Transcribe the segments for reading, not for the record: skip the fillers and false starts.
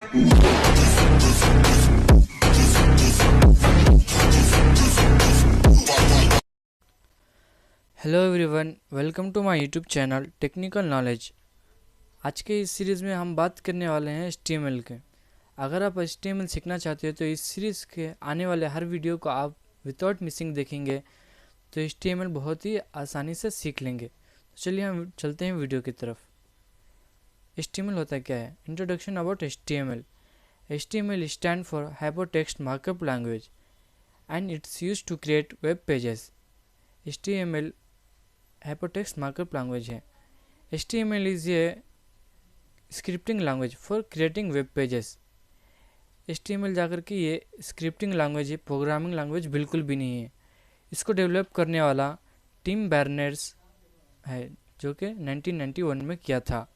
Hello everyone, welcome to my YouTube channel technical knowledge. आज के इस सीरीज़ में हम बात करने वाले हैं HTML के। अगर आप HTML सीखना चाहते हो तो इस सीरीज़ के आने वाले हर वीडियो को आप विदाउट मिसिंग देखेंगे तो HTML बहुत ही आसानी से सीख लेंगे। तो चलिए हम चलते हैं वीडियो की तरफ। HTML होता क्या है? Introduction about HTML। HTML stand for hypertext markup language and it's used to create web pages. HTML hypertext markup language है। HTML is a scripting language for creating web pages। HTML जाकर के ये scripting language है, programming language बिल्कुल भी नहीं है। इसको डेवलप करने वाला टिम बर्नर्स है, जो कि 1991 में किया था।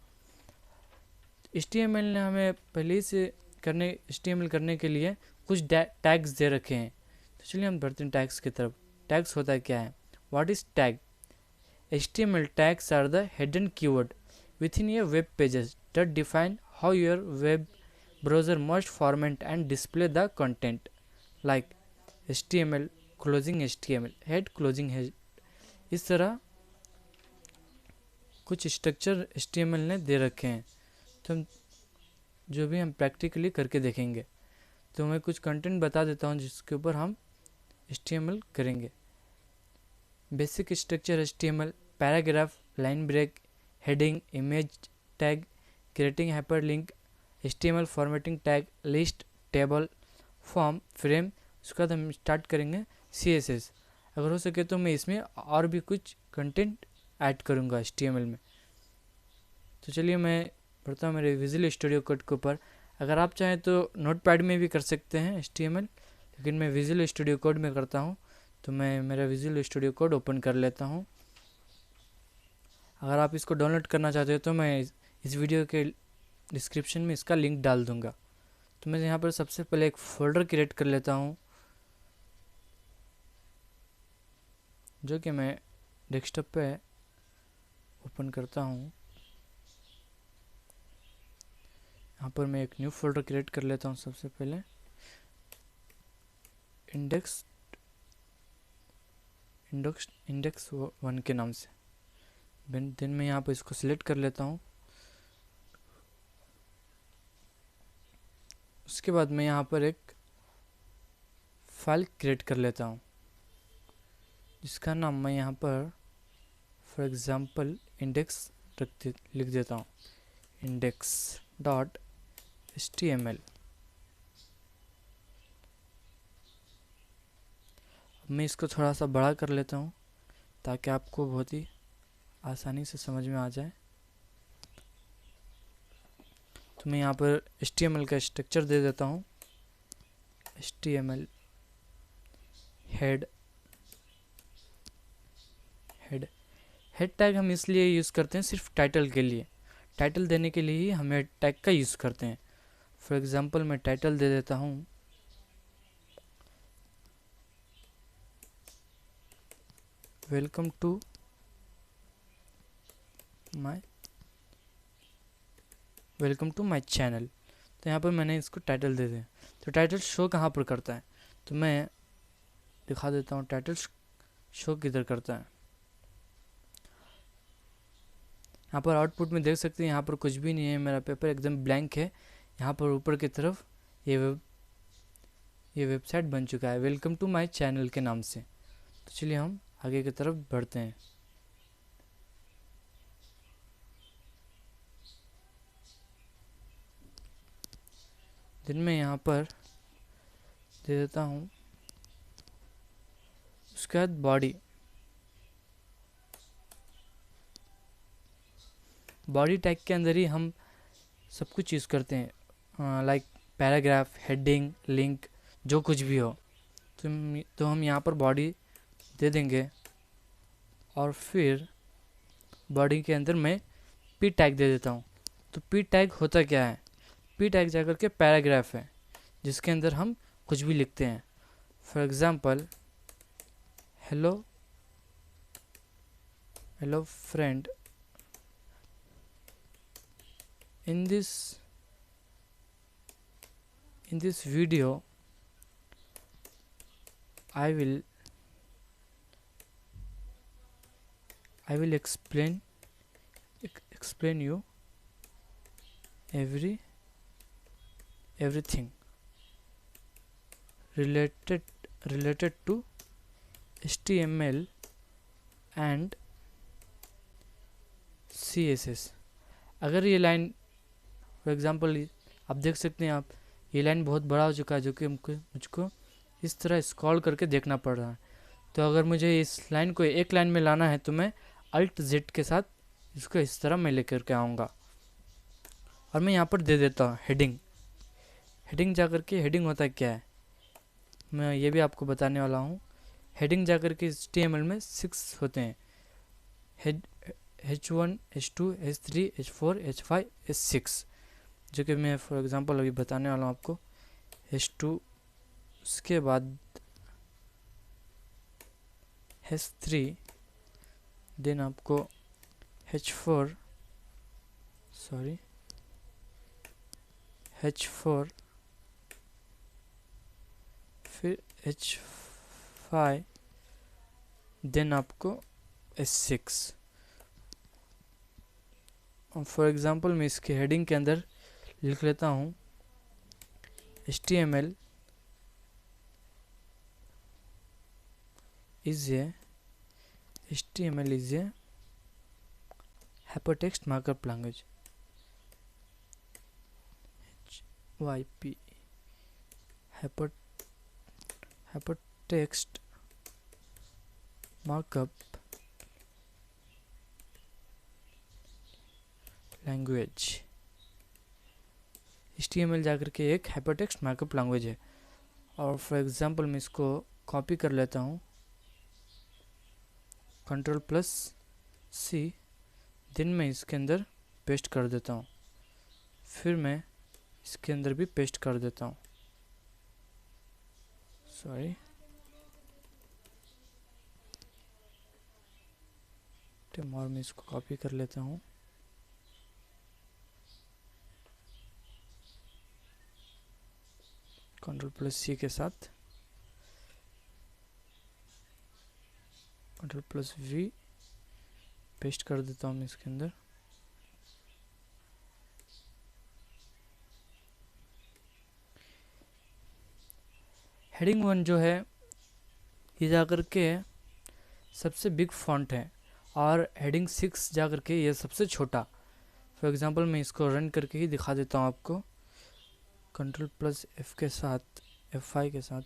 HTML ने हमें पहले से HTML करने के लिए कुछ टैग्स दे रखे हैं। तो चलिए हम बढ़ते हैं टैग्स की तरफ। टैग्स होता है क्या है? What is tag? HTML tags are the hidden keyword within a web pages that define how your web browser must format and display the content, like HTML, closing HTML, head, closing head। इस तरह कुछ structure HTML ने दे रखे हैं, तो जो भी हम प्रैक्टिकली करके देखेंगे। तो मैं कुछ कंटेंट बता देता हूँ जिसके ऊपर हम HTML करेंगे। Basic structure HTML: paragraph, line break, heading, image tag, creating hyperlink, HTML formatting tag, list, table, form, frame. उसके बाद हम स्टार्ट करेंगे CSS। अगर हो सके तो मैं इसमें और भी कुछ कंटेंट ऐड करूँगा HTML में। तो चलिए मैं बढ़ता हूँ मेरे विजुअल स्टूडियो कोड के ऊपर। अगर आप चाहें तो नोटपैड में भी कर सकते हैं HTML, लेकिन मैं विजुअल स्टूडियो कोड में करता हूँ। तो मैं मेरा विजुअल स्टूडियो कोड ओपन कर लेता हूँ। अगर आप इसको डाउनलोड करना चाहते हो तो मैं इस वीडियो के डिस्क्रिप्शन में इसका लिंक डाल दूँगा। तो मैं यहाँ पर सबसे पहले एक फ़ोल्डर क्रिएट कर लेता हूँ, जो कि मैं डेस्कटॉप पे ओपन करता हूँ। यहाँ पर मैं एक न्यू फोल्डर क्रिएट कर लेता हूँ। सबसे पहले इंडेक्स 1 के नाम से। देन मैं यहाँ पर इसको सिलेक्ट कर लेता हूँ। उसके बाद मैं यहाँ पर एक फाइल क्रिएट कर लेता हूँ, जिसका नाम मैं यहाँ पर फॉर एग्ज़ाम्पल इंडेक्स लिख देता हूँ, index.html। अब मैं इसको थोड़ा सा बड़ा कर लेता हूँ ताकि आपको बहुत ही आसानी से समझ में आ जाए। तो मैं यहाँ पर HTML का स्ट्रक्चर दे देता हूँ। HTML हेड टैग हम इसलिए यूज़ करते हैं सिर्फ टाइटल के लिए। टाइटल देने के लिए ही हम हेड टैग का यूज़ करते हैं। फॉर एग्ज़ाम्पल मैं टाइटल दे देता हूँ वेलकम टू माय चैनल। तो यहाँ पर मैंने इसको टाइटल दे दिया। तो टाइटल शो कहाँ पर करता है? तो मैं दिखा देता हूँ टाइटल शो किधर करता है। यहाँ पर आउटपुट में देख सकते हैं, यहाँ पर कुछ भी नहीं है, मेरा पेपर एकदम ब्लैंक है। यहाँ पर ऊपर की तरफ ये वेबसाइट बन चुका है वेलकम टू माय चैनल के नाम से। तो चलिए हम आगे की तरफ बढ़ते हैं। दिन में यहाँ पर दे देता हूँ। उसके बाद बॉडी टैग के अंदर ही हम सब कुछ यूज़ करते हैं, लाइक पैराग्राफ, हेडिंग, लिंक, जो कुछ भी हो। तो हम यहाँ पर बॉडी दे देंगे और फिर बॉडी के अंदर मैं पी टैग दे देता हूँ। तो पी टैग होता क्या है? पी टैग जाकर के पैराग्राफ है, जिसके अंदर हम कुछ भी लिखते हैं। For example hello friend, in this In this video I will explain you everything related to HTML and CSS। अगर ये लाइन फॉर एग्जांपल आप देख सकते हैं, आप ये लाइन बहुत बड़ा हो चुका है जो कि मुझको इस तरह स्क्रॉल करके देखना पड़ रहा है। तो अगर मुझे इस लाइन को एक लाइन में लाना है तो मैं Alt Z के साथ इसको इस तरह मैं लेकर के आऊँगा और मैं यहाँ पर दे देता हूँ हेडिंग जाकर के हेडिंग होता क्या है मैं ये भी आपको बताने वाला हूँ। हेडिंग जाकर के HTML में 6 होते हैं, H1 H2 H3 H4 H5 H6, जो कि मैं फॉर एग्जांपल अभी बताने वाला हूँ आपको। H2, उसके बाद H3, देन आपको H4 फिर H5, देन आपको H6। फॉर एग्जांपल मैं इसके हेडिंग के अंदर लिख लेता हूँ HTML is a hypertext markup language, HYP, hypertext markup language. HTML जाकर के एक हाइपरटेक्स्ट मार्कअप लैंग्वेज है। और फॉर एग्जांपल मैं इसको कॉपी कर लेता हूँ, Ctrl+C, देन मैं इसके अंदर पेस्ट कर देता हूँ, फिर मैं इसके अंदर भी पेस्ट कर देता हूँ। और मैं इसको कॉपी कर लेता हूँ, Ctrl+C के साथ Ctrl+V पेस्ट कर देता हूँ मैं इसके अंदर। हेडिंग 1 जो है ये जाकर के सबसे बिग फॉन्ट है और हेडिंग 6 जाकर के ये सबसे छोटा। फॉर एग्जांपल मैं इसको रन करके ही दिखा देता हूँ आपको, Ctrl+F के साथ F5 के साथ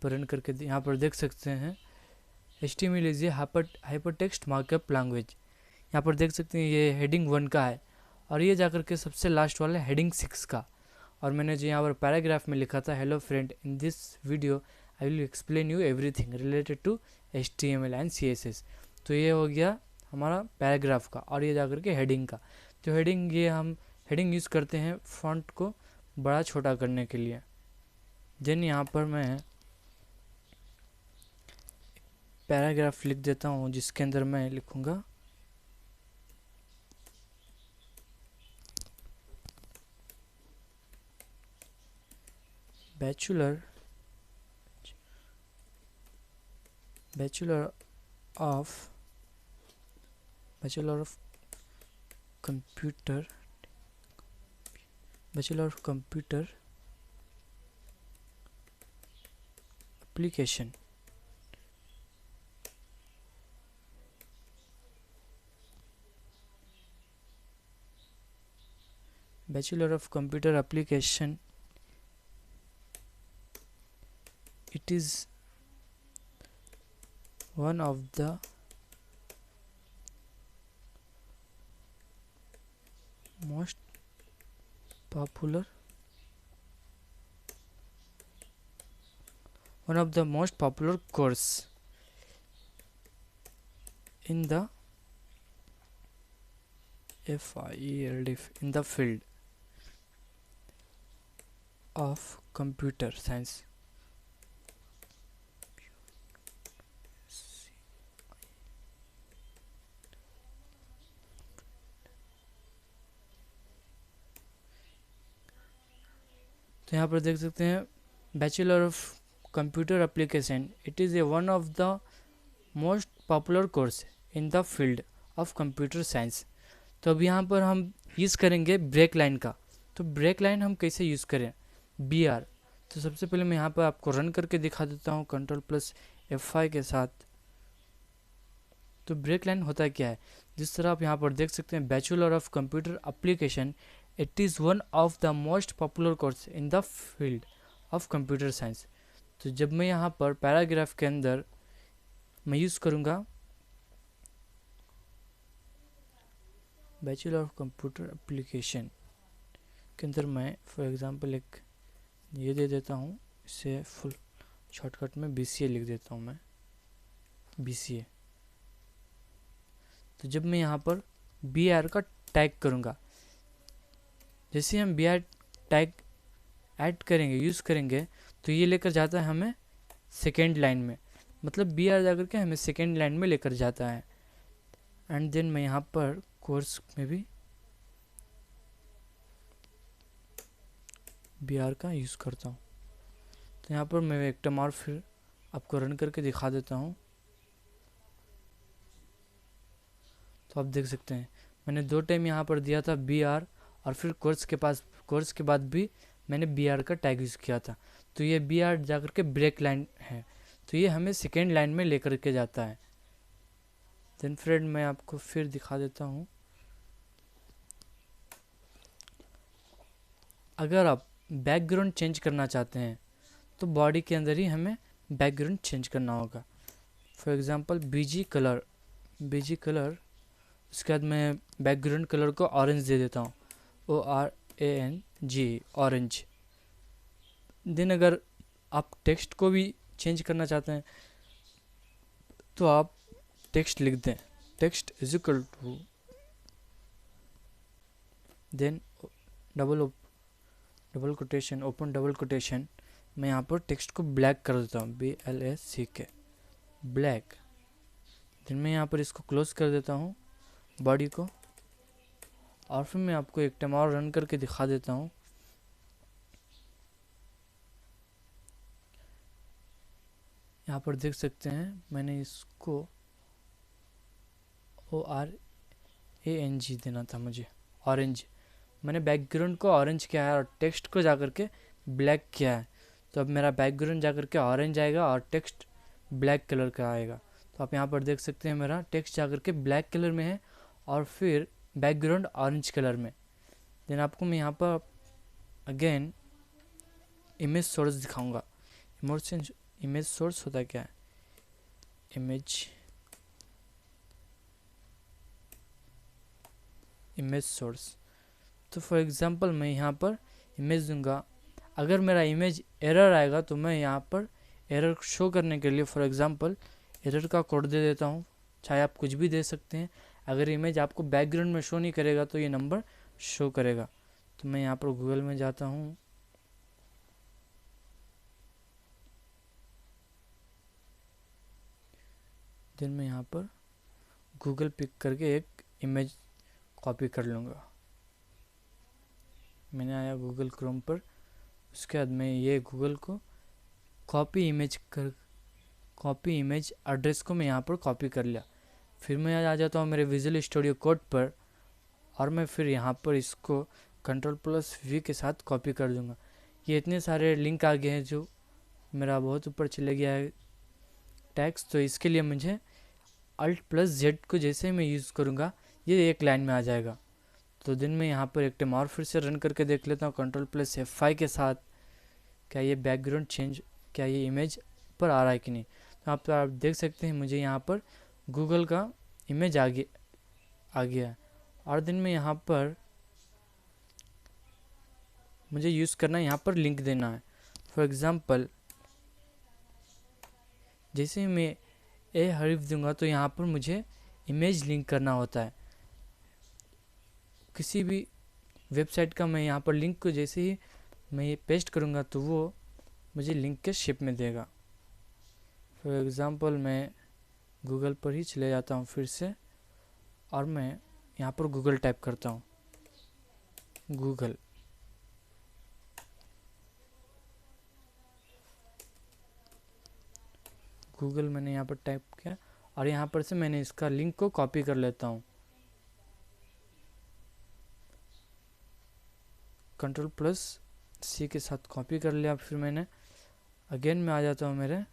रन करके यहाँ पर देख सकते हैं HTML is a hypertext markup language. यहाँ पर देख सकते हैं ये हेडिंग 1 का है और ये जाकर के सबसे लास्ट वाला है हेडिंग 6 का। और मैंने जो यहाँ पर पैराग्राफ में लिखा था, hello friend, in this video I will explain you everything related to HTML and CSS। तो ये हो गया हमारा पैराग्राफ का और ये जाकर के हेडिंग का। तो हेडिंग, ये हम हेडिंग यूज़ करते हैं फॉन्ट को बड़ा छोटा करने के लिए। देन यहाँ पर मैं पैराग्राफ लिख देता हूँ जिसके अंदर मैं लिखूँगा bachelor of computer application. Bachelor of Computer Application, it is one of the most popular course in the field of computer science। तो तो यहाँ पर देख सकते हैं bachelor of computer application, it is a one of the most popular course in the field of computer science. तो अब यहाँ पर हम यूज़ करेंगे ब्रेक लाइन का। तो ब्रेक लाइन हम कैसे यूज़ करें, बी आर। तो सबसे पहले मैं यहाँ पर आपको रन करके दिखा देता हूँ Ctrl+F5 के साथ। तो ब्रेक लाइन होता क्या है, जिस तरह आप यहाँ पर देख सकते हैं bachelor of computer application, it is one of the most popular course in the field of computer science. तो जब मैं यहाँ पर पैराग्राफ के अंदर मैं यूज़ करूँगा बैचलर ऑफ कंप्यूटर एप्लीकेशन के अंदर, मैं फॉर एग्जांपल एक ये दे देता हूँ, इसे फुल शॉर्टकट में BCA लिख देता हूँ मैं, BCA। तो जब मैं यहाँ पर BR का टैग करूँगा, जैसे हम BR टैग ऐड करेंगे, यूज़ करेंगे, तो ये लेकर जाता है हमें सेकेंड लाइन में, मतलब BR जाकर के हमें सेकेंड लाइन में लेकर जाता है। एंड देन मैं यहाँ पर कोर्स में भी BR का यूज़ करता हूँ। तो यहाँ पर मैं एक टाइम और फिर आपको रन करके दिखा देता हूँ। तो आप देख सकते हैं मैंने 2 टाइम यहाँ पर दिया था BR, और फिर कोर्स के बाद भी मैंने BR का टैग यूज़ किया था। तो ये BR जाकर के ब्रेक लाइन है, तो ये हमें सेकेंड लाइन में लेकर के जाता है। देन फ्रेंड मैं आपको फिर दिखा देता हूँ, अगर आप बैकग्राउंड चेंज करना चाहते हैं तो बॉडी के अंदर ही हमें बैकग्राउंड चेंज करना होगा। फॉर एग्जांपल BG कलर, उसके बाद मैं बैकग्राउंड कलर को ऑरेंज दे देता हूँ, ORANG, ऑरेंज। देन अगर आप टेक्स्ट को भी चेंज करना चाहते हैं तो आप टेक्स्ट लिख दें, text is equal to, then double quotation, open double quotation, मैं यहाँ पर टेक्स्ट को ब्लैक कर देता हूँ, BLACK, ब्लैक। देन मैं यहाँ पर इसको क्लोज कर देता हूँ बॉडी को, और फिर मैं आपको एक टाइम और रन करके दिखा देता हूँ। यहाँ पर देख सकते हैं मैंने इसको ORANG देना था मुझे, ऑरेंज। मैंने बैकग्राउंड को ऑरेंज किया है और टेक्स्ट को जाकर के ब्लैक किया है। तो अब मेरा बैकग्राउंड जाकर के ऑरेंज आएगा और टेक्स्ट ब्लैक कलर का आएगा। तो आप यहाँ पर देख सकते हैं मेरा टेक्स्ट जाकर के ब्लैक कलर में है और फिर बैकग्राउंड ऑरेंज कलर में। देन आपको मैं यहाँ पर अगेन इमेज सोर्स दिखाऊंगा। इमेज सोर्स होता क्या है, इमेज सोर्स। तो फॉर एग्जांपल मैं यहाँ पर इमेज दूंगा, अगर मेरा इमेज एरर आएगा तो मैं यहाँ पर एरर शो करने के लिए फॉर एग्जांपल एरर का कोड दे देता हूँ, चाहे आप कुछ भी दे सकते हैं। अगर इमेज आपको बैकग्राउंड में शो नहीं करेगा तो ये नंबर शो करेगा। तो मैं यहाँ पर गूगल में जाता हूँ, देन मैं यहाँ पर गूगल पिक करके एक इमेज कॉपी कर लूँगा। मैंने आया गूगल क्रोम पर, उसके बाद मैं ये गूगल को कॉपी इमेज एड्रेस को मैं यहाँ पर कॉपी कर लिया। फिर मैं आ जाता हूँ मेरे विजुअल स्टूडियो कोड पर, और मैं फिर यहाँ पर इसको Ctrl+V के साथ कॉपी कर दूँगा। ये इतने सारे लिंक आ गए हैं जो मेरा बहुत ऊपर चले गया है टैक्स, तो इसके लिए मुझे Alt+Z को जैसे ही मैं यूज़ करूँगा ये एक लाइन में आ जाएगा। तो दिन में यहाँ पर एक टाइम और फिर से रन करके देख लेता हूँ Ctrl+F5 के साथ, क्या ये बैकग्राउंड चेंज, क्या ये इमेज पर आ रहा है कि नहीं। तो आप देख सकते हैं मुझे यहाँ पर गूगल का इमेज आ गया है। और दिन में यहाँ पर मुझे यूज़ करना है, यहाँ पर लिंक देना है। फॉर एग्ज़ाम्पल जैसे ही मैं हरीफ दूंगा तो यहाँ पर मुझे इमेज लिंक करना होता है। किसी भी वेबसाइट का मैं यहाँ पर लिंक को जैसे ही मैं ये पेस्ट करूँगा तो वो मुझे लिंक के शेप में देगा। फॉर एग्ज़ाम्पल मैं गूगल पर ही चले जाता हूँ फिर से, और मैं यहाँ पर गूगल टाइप करता हूँ, गूगल। गूगल मैंने यहाँ पर टाइप किया और यहाँ पर से मैंने इसका लिंक को कॉपी कर लेता हूँ। Ctrl+C के साथ कॉपी कर लिया। फिर मैंने अगेन में आ जाता हूँ मेरे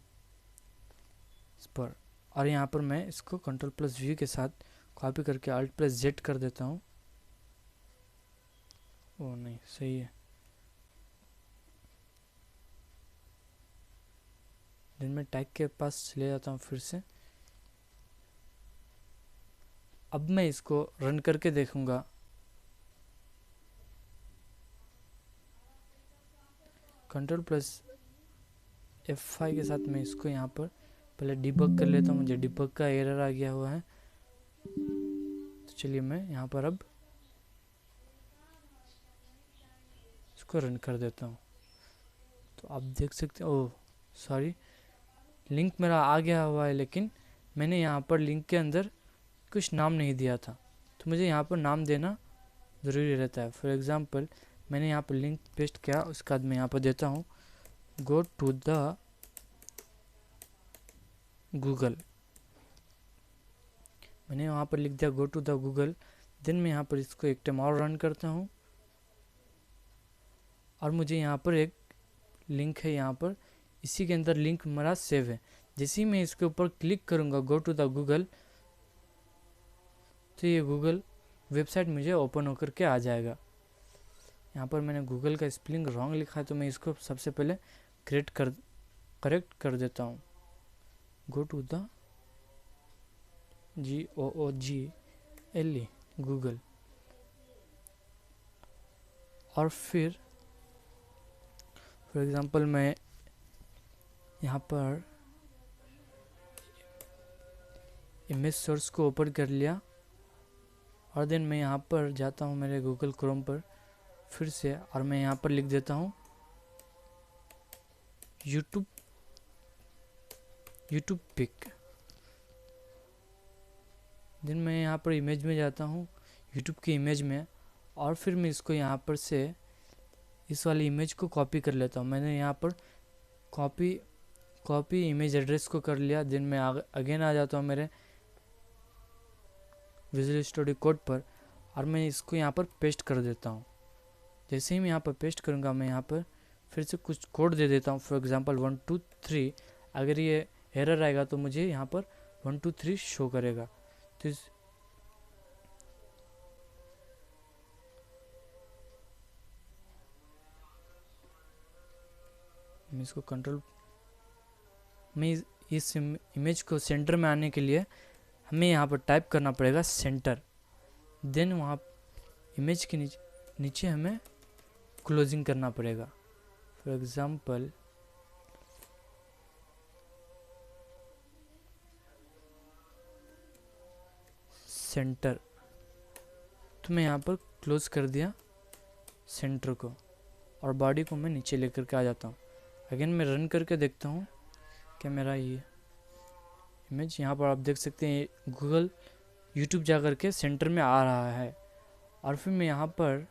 इस पर और यहाँ पर मैं इसको Ctrl+V के साथ कॉपी करके Alt+Z कर देता हूँ। ओ नहीं, सही है। दिन में टैग के पास चले जाता हूँ फिर से। अब मैं इसको रन करके देखूंगा। Ctrl+F5 के साथ मैं इसको यहाँ पर पहले डिबग कर लेता हूँ। मुझे डिबग का एरर आ गया हुआ है, तो चलिए मैं यहाँ पर अब इसको रन कर देता हूँ। तो आप देख सकते हो, ओह सॉरी, लिंक मेरा आ गया हुआ है, लेकिन मैंने यहाँ पर लिंक के अंदर कुछ नाम नहीं दिया था। तो मुझे यहाँ पर नाम देना ज़रूरी रहता है। फॉर एग्ज़ाम्पल मैंने यहाँ पर लिंक पेस्ट किया, उसके बाद मैं यहाँ पर देता हूँ गो टू द गूगल। मैंने वहाँ पर लिख दिया गो टू द गूगल। देन मैं यहाँ पर इसको एक टाइम और रन करता हूँ और मुझे यहाँ पर एक लिंक है, यहाँ पर इसी के अंदर लिंक मेरा सेव है। जैसे ही मैं इसके ऊपर क्लिक करूँगा गो टू द गूगल, तो ये गूगल वेबसाइट मुझे ओपन होकर के आ जाएगा। यहाँ पर मैंने गूगल का स्पेलिंग रॉन्ग लिखा है, तो मैं इसको सबसे पहले करेक्ट कर देता हूँ। Go to the GOOGLE Google. और फिर फॉर एग्ज़ाम्पल मैं यहाँ पर इमेज सोर्स को ओपन कर लिया और देन मैं यहाँ पर जाता हूँ मेरे गूगल क्रोम पर फिर से, और मैं यहाँ पर लिख देता हूँ यूट्यूब पिक। देन मैं यहाँ पर इमेज में जाता हूँ, यूट्यूब की इमेज में, और फिर मैं इसको यहाँ पर से इस वाली इमेज को कॉपी कर लेता हूँ। मैंने यहाँ पर कॉपी इमेज एड्रेस को कर लिया। देन मैं अगेन आ जाता हूँ मेरे विजुअल स्टूडियो कोड पर और मैं इसको यहाँ पर पेस्ट कर देता हूँ। जैसे ही मैं यहाँ पर पेस्ट करूँगा, मैं यहाँ पर फिर से कुछ कोड दे देता हूँ। For example 1 2 3। अगर ये एरर आएगा तो मुझे यहाँ पर 1 2 3 शो करेगा। तो मैं इसको मैं इस इमेज को सेंटर में आने के लिए हमें यहाँ पर टाइप करना पड़ेगा सेंटर। देन वहाँ इमेज के नीचे हमें क्लोजिंग करना पड़ेगा। फॉर एग्ज़ाम्पल सेंटर, तो मैं यहाँ पर क्लोज कर दिया सेंटर को और बॉडी को मैं नीचे लेकर के आ जाता हूँ। अगेन मैं रन करके देखता हूँ कि मेरा ये इमेज यहाँ पर आप देख सकते हैं गूगल यूट्यूब जा कर के सेंटर में आ रहा है। और फिर मैं यहाँ पर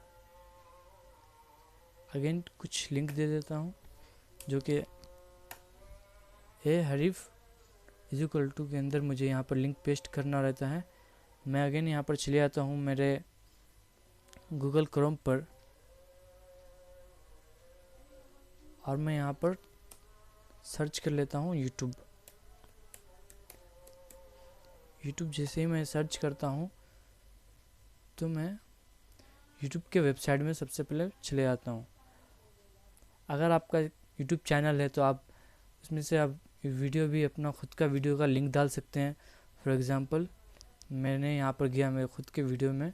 अगेन कुछ लिंक दे देता हूँ, जो कि हरीफ = के अंदर मुझे यहाँ पर लिंक पेस्ट करना रहता है। मैं अगेन यहाँ पर चले आता हूँ मेरे गूगल क्रोम पर और मैं यहाँ पर सर्च कर लेता हूँ यूट्यूब। जैसे ही मैं सर्च करता हूँ तो मैं यूट्यूब के वेबसाइट में सबसे पहले चले जाता हूँ। अगर आपका यूट्यूब चैनल है तो आप उसमें से आप वीडियो भी अपना खुद का वीडियो का लिंक डाल सकते हैं। फॉर एग्ज़ाम्पल मैंने यहाँ पर गया मेरे खुद के वीडियो में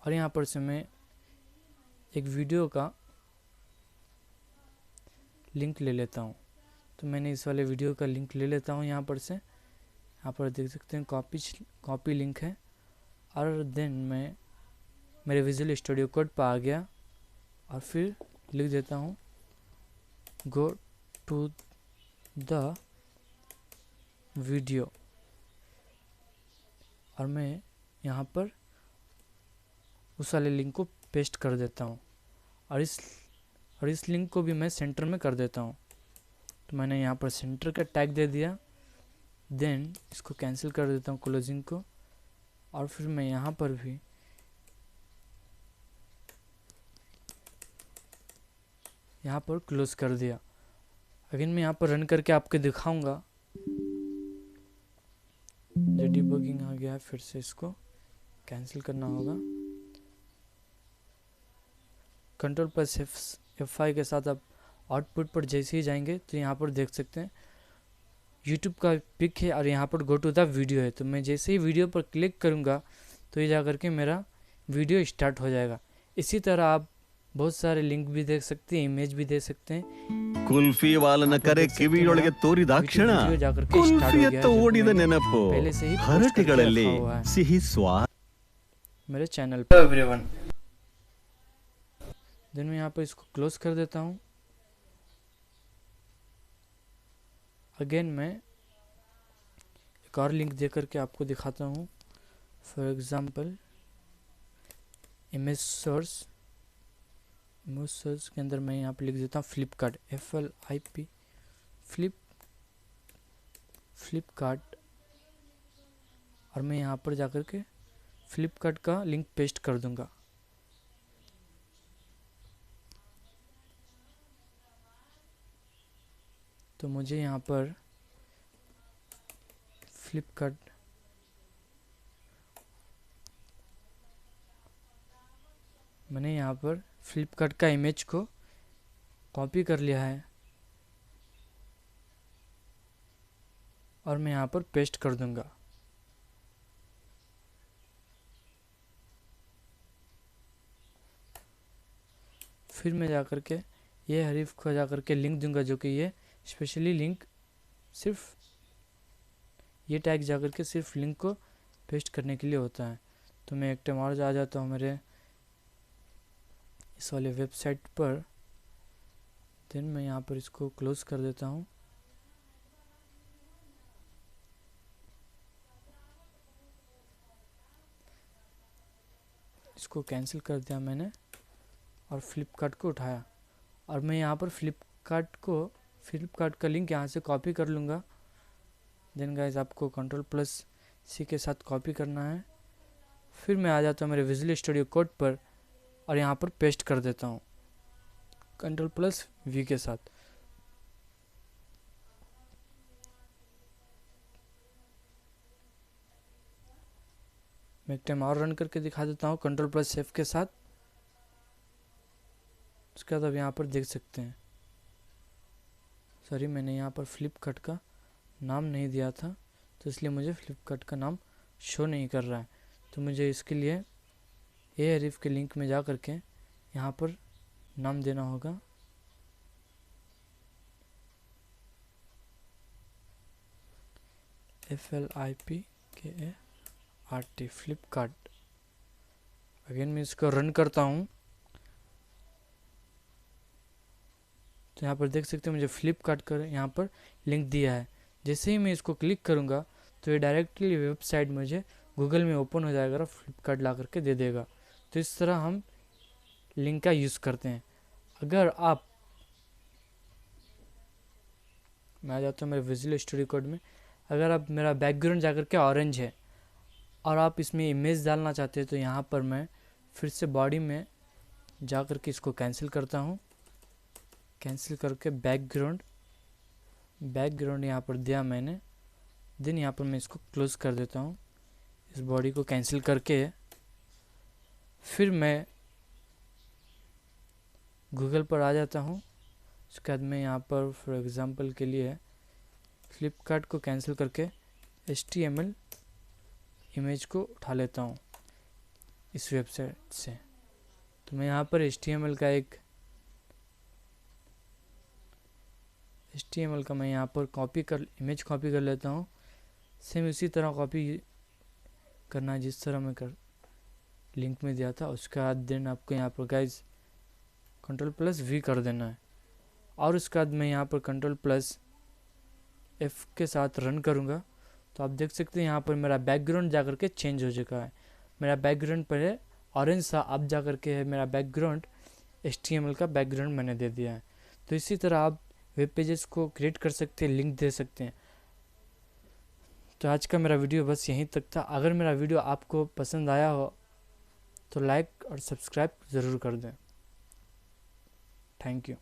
और यहाँ पर से मैं एक वीडियो का लिंक ले लेता हूँ। तो मैंने इस वाले वीडियो का लिंक ले लेता हूँ। यहाँ पर से यहाँ पर देख सकते हैं कॉपी लिंक है। और देन मैं मेरे विजुअल स्टूडियो कोड पर आ गया और फिर लिख देता हूँ गो टू द वीडियो और मैं यहाँ पर उस वाले लिंक को पेस्ट कर देता हूँ और इस लिंक को भी मैं सेंटर में कर देता हूँ। तो मैंने यहाँ पर सेंटर का टैग दे दिया। देन इसको कैंसिल कर देता हूँ क्लोजिंग को, और फिर मैं यहाँ पर भी यहाँ पर क्लोज कर दिया। अगेन मैं यहाँ पर रन करके आपको दिखाऊंगा। जो डिबगिंग आ गया है, फिर से इसको कैंसिल करना होगा। कंट्रोल प्लस F5 के साथ आप आउटपुट पर जैसे ही जाएंगे तो यहाँ पर देख सकते हैं यूट्यूब का पिक है और यहाँ पर गो टू द वीडियो है। तो मैं जैसे ही वीडियो पर क्लिक करूँगा तो ये जा करके मेरा वीडियो स्टार्ट हो जाएगा। इसी तरह आप बहुत सारे लिंक भी देख सकते हैं, इमेज भी देख सकते हैं। ಕುಲ್ಫಿ ವಾಲನ ಕರೆ ಕಿವಿಯೊಳಗೆ ತೋರಿದಾಕ್ಷಣ ಕುಲ್ಫಿಯತ್ತ ಓಡಿದ ನೆನಪು ಹರಟೆಗಳಲ್ಲಿ ಸಿಹಿ ಸ್ವಾದ। मेरे चैनल पर एवरीवन। देन मैं यहाँ पर इसको क्लोज कर देता हूँ। अगेन मैं एक और लिंक दे करके आपको दिखाता हूँ। फॉर एग्जांपल इमेज सोर्स के अंदर मैं यहाँ पर लिख देता हूँ फ्लिपकार्ट, FLIP फ्लिपकार्ट, और मैं यहाँ पर जाकर के फ्लिपकार्ट का लिंक पेस्ट कर दूंगा। तो मुझे यहाँ पर फ्लिपकार्ट मैंने यहाँ पर फ्लिपकार्ट का इमेज को कॉपी कर लिया है और मैं यहाँ पर पेस्ट कर दूंगा। फिर मैं जाकर के ये हरीफ को जाकर के लिंक दूंगा, जो कि ये स्पेशली लिंक सिर्फ ये टैग जाकर के सिर्फ लिंक को पेस्ट करने के लिए होता है। तो मैं एक टाइम और आ जाता हूँ मेरे इस वाले वेबसाइट पर। देन मैं यहाँ पर इसको क्लोज कर देता हूँ। इसको कैंसिल कर दिया मैंने और फ्लिपकार्ट को उठाया, और मैं यहाँ पर फ्लिपकार्ट का लिंक यहाँ से कॉपी कर लूँगा। देन गाइस आपको Ctrl+C के साथ कॉपी करना है। फिर मैं आ जाता हूँ मेरे विजुअल स्टूडियो कोड पर और यहाँ पर पेस्ट कर देता हूँ Ctrl+V के साथ। मैं एक टाइम और रन करके दिखा देता हूँ Ctrl+F के साथ। उसके बाद अब यहाँ पर देख सकते हैं, सॉरी मैंने यहाँ पर फ्लिपकार्ट का नाम नहीं दिया था, तो इसलिए मुझे फ्लिपकार्ट का नाम शो नहीं कर रहा है। तो मुझे इसके लिए ये हरीफ के लिंक में जा करके यहाँ पर नाम देना होगा। FLIPKART फ्लिपकार्ट। अगेन मैं इसको रन करता हूँ तो यहाँ पर देख सकते हैं मुझे फ्लिपकार्ट का यहाँ पर लिंक दिया है। जैसे ही मैं इसको क्लिक करूँगा तो ये डायरेक्टली वेबसाइट मुझे गूगल में ओपन हो जाएगा और फ्लिपकार्ट ला करके दे देगा। तो इस तरह हम लिंक का यूज़ करते हैं। अगर आप, मैं आ जाता हूँ मेरे विजुअल स्टूडियो कोड में, अगर आप मेरा बैकग्राउंड जाकर के ऑरेंज है और आप इसमें इमेज डालना चाहते हैं तो यहाँ पर मैं फिर से बॉडी में जा कर के इसको कैंसिल करता हूँ। कैंसिल करके बैकग्राउंड यहाँ पर दिया मैंने। देन यहाँ पर मैं इसको क्लोज कर देता हूँ। इस बॉडी को कैंसिल करके फिर मैं गूगल पर आ जाता हूँ। उसके बाद मैं यहाँ पर फॉर एग्जांपल के लिए फ्लिपकार्ट को कैंसिल करके HTML इमेज को उठा लेता हूँ इस वेबसाइट से। तो मैं यहाँ पर HTML का मैं यहाँ पर इमेज कॉपी कर लेता हूँ। सेम इसी तरह कॉपी करना है जिस तरह मैं लिंक में दिया था। उसके बाद देन आपको यहाँ पर गाइज Ctrl+V कर देना है, और उसके बाद मैं यहाँ पर Ctrl+F के साथ रन करूँगा तो आप देख सकते हैं यहाँ पर मेरा बैकग्राउंड जाकर के चेंज हो चुका है। मेरा बैकग्राउंड पहले ऑरेंज था, अब जाकर के है मेरा बैकग्राउंड HTML का बैकग्राउंड मैंने दे दिया है। तो इसी तरह आप वेब पेजेस को क्रिएट कर सकते हैं, लिंक दे सकते हैं। तो आज का मेरा वीडियो बस यहीं तक था। अगर मेरा वीडियो आपको पसंद आया हो तो लाइक और सब्सक्राइब ज़रूर कर दें। Thank you.